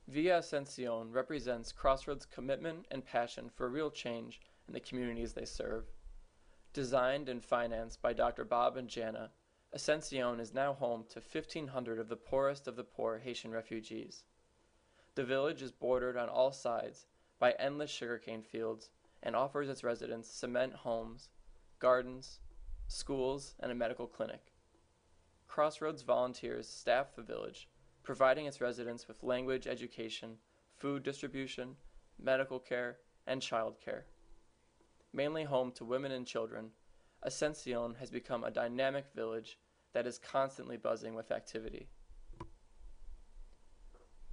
Via Ascension represents Crossroads' commitment and passion for real change in the communities they serve. Designed and financed by Dr. Bob and Jana, Ascension is now home to 1,500 of the poor Haitian refugees. The village is bordered on all sides by endless sugarcane fields and offers its residents cement homes, gardens, schools, and a medical clinic. Crossroads volunteers staff the village, providing its residents with language education, food distribution, medical care, and child care. Mainly home to women and children, Ascension has become a dynamic village that is constantly buzzing with activity.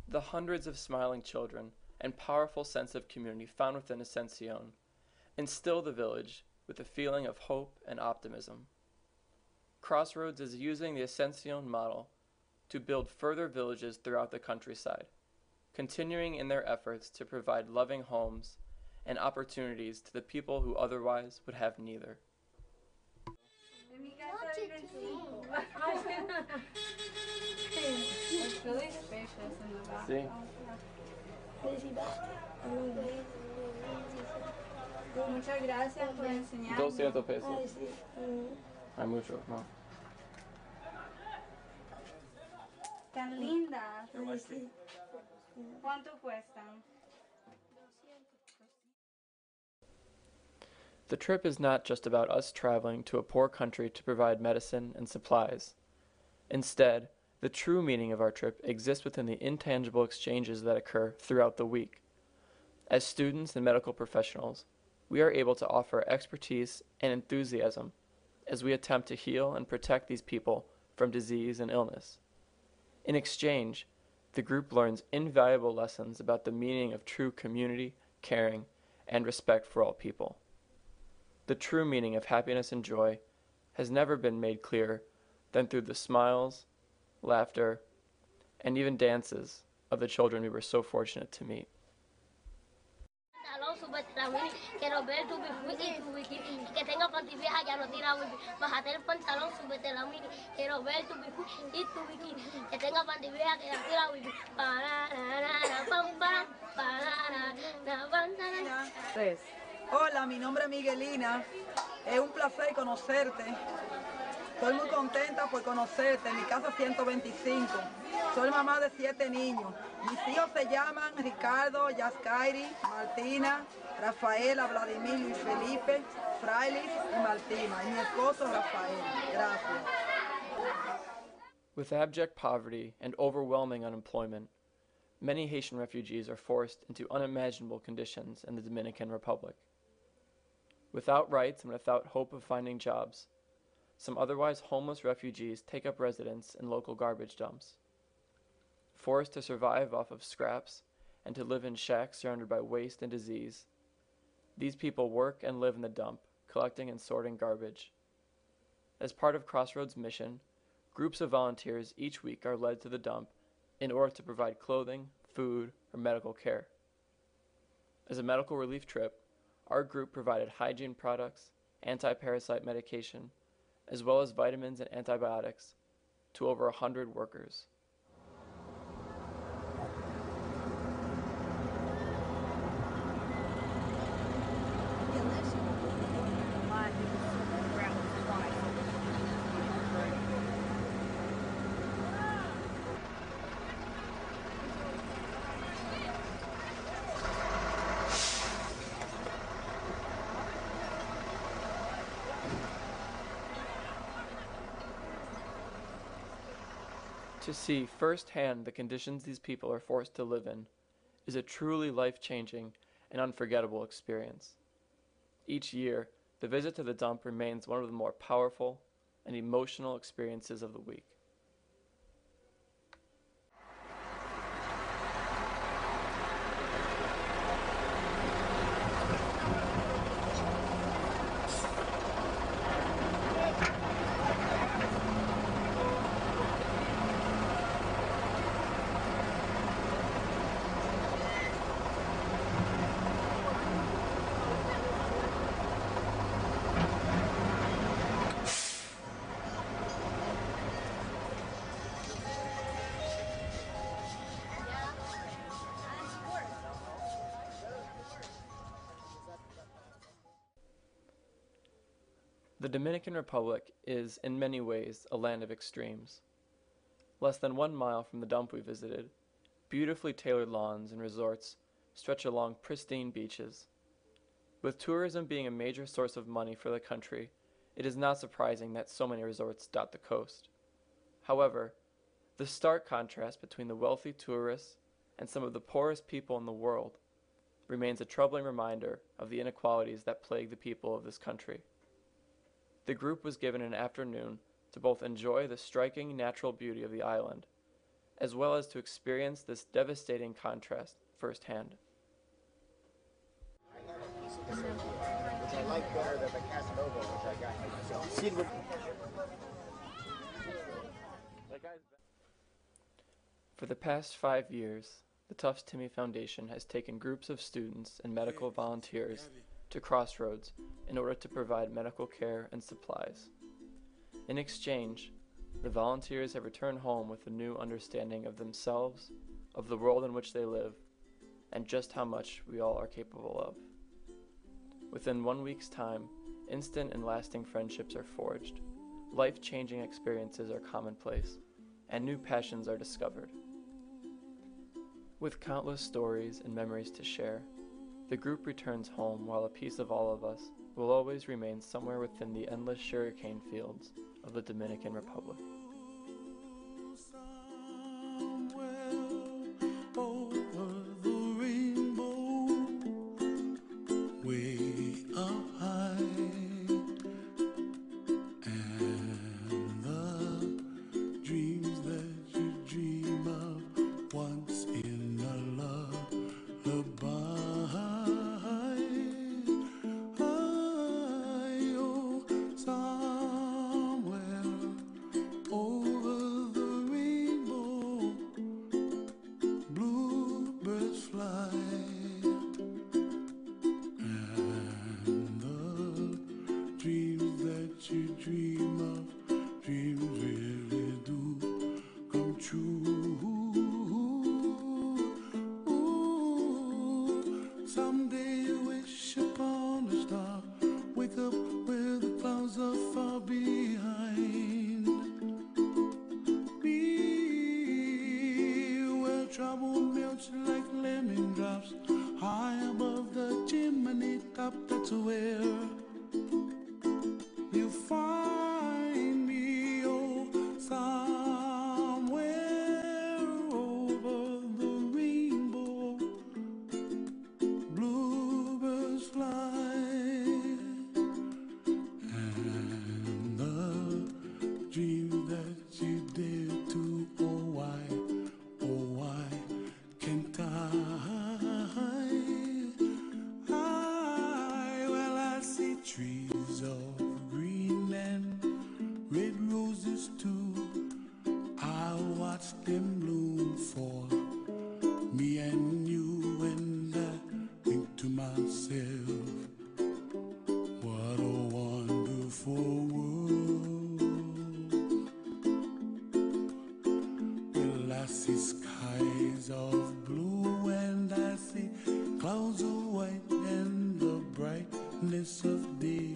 The hundreds of smiling children and powerful sense of community found within Ascension instill the village with a feeling of hope and optimism. Crossroads is using the Ascension model to build further villages throughout the countryside, continuing in their efforts to provide loving homes and opportunities to the people who otherwise would have neither. It's really spacious in the back. Sí. Muchas gracias por enseñarnos. 200 pesos. Hay mucho, ¿no? Tan lindas. ¿Cuánto cuestan? The trip is not just about us traveling to a poor country to provide medicine and supplies. Instead, the true meaning of our trip exists within the intangible exchanges that occur throughout the week. As students and medical professionals, we are able to offer expertise and enthusiasm as we attempt to heal and protect these people from disease and illness. In exchange, the group learns invaluable lessons about the meaning of true community, caring, and respect for all people. The true meaning of happiness and joy has never been made clearer than through the smiles, laughter, and even dances of the children we were so fortunate to meet. Quiero ver tu bikini, que tenga panty vieja, ya no tira wifi. Bájate el pantalón, súbete la mini. Quiero ver tu bikini, que tenga panty vieja, que ya no tira wifi. Hola, mi nombre es Miguelina. Es un placer conocerte. Estoy muy contenta por conocerte. Mi casa 125. Soy mamá de 7 niños. Mis hijos se llaman Ricardo, Yaskairi, Martina, Rafaela, Vladimir, Luis Felipe, Frailis y Martina. Y mi esposo Rafael. Gracias. With abject poverty and overwhelming unemployment, many Haitian refugees are forced into unimaginable conditions in the Dominican Republic. Without rights and without hope of finding jobs, some otherwise homeless refugees take up residence in local garbage dumps. Forced to survive off of scraps and to live in shacks surrounded by waste and disease, these people work and live in the dump, collecting and sorting garbage. As part of Crossroads' mission, groups of volunteers each week are led to the dump in order to provide clothing, food, or medical care. As a medical relief trip, our group provided hygiene products, anti-parasite medication, as well as vitamins and antibiotics to over 100 workers. To see firsthand the conditions these people are forced to live in is a truly life-changing and unforgettable experience. Each year, the visit to the dump remains one of the more powerful and emotional experiences of the week. The Dominican Republic is, in many ways, a land of extremes. Less than 1 mile from the dump we visited, beautifully tailored lawns and resorts stretch along pristine beaches. With tourism being a major source of money for the country, it is not surprising that so many resorts dot the coast. However, the stark contrast between the wealthy tourists and some of the poorest people in the world remains a troubling reminder of the inequalities that plague the people of this country. The group was given an afternoon to both enjoy the striking natural beauty of the island, as well as to experience this devastating contrast firsthand. Which I like better than the Casanova, which I got myself. For the past 5 years, the Tufts Timmy Foundation has taken groups of students and medical volunteers to Crossroads in order to provide medical care and supplies. In exchange, the volunteers have returned home with a new understanding of themselves, of the world in which they live, and just how much we all are capable of. Within 1 week's time, instant and lasting friendships are forged, life-changing experiences are commonplace, and new passions are discovered. With countless stories and memories to share, the group returns home while a piece of all of us will always remain somewhere within the endless sugarcane fields of the Dominican Republic. Trouble melts like lemon drops high above the chimney top. That's where you find me, oh, somewhere over the rainbow. Bluebirds fly, and the dreams that you dare to, oh, why can't well, I see trees of green and red roses too. I watch them bloom for me and you, and I think to myself, what a wonderful world. Well, I see skies of blue and I see clouds of white and the brightness of day.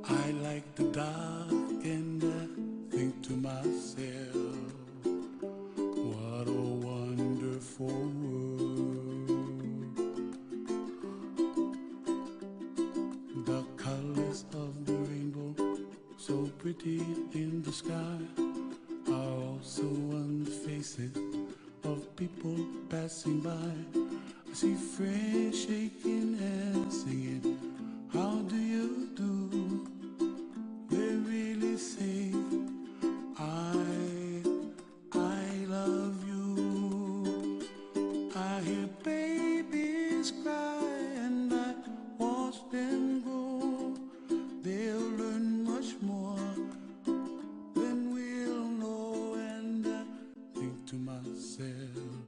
I like the dark and I think to myself, what a wonderful world. The colors of the rainbow, so pretty in the sky, are also on the faces of people passing by. I see friends shaking and singing, how do you do? They really say, I love you. I hear babies cry and I watch them grow. They'll learn much more than we'll know, and I think to myself,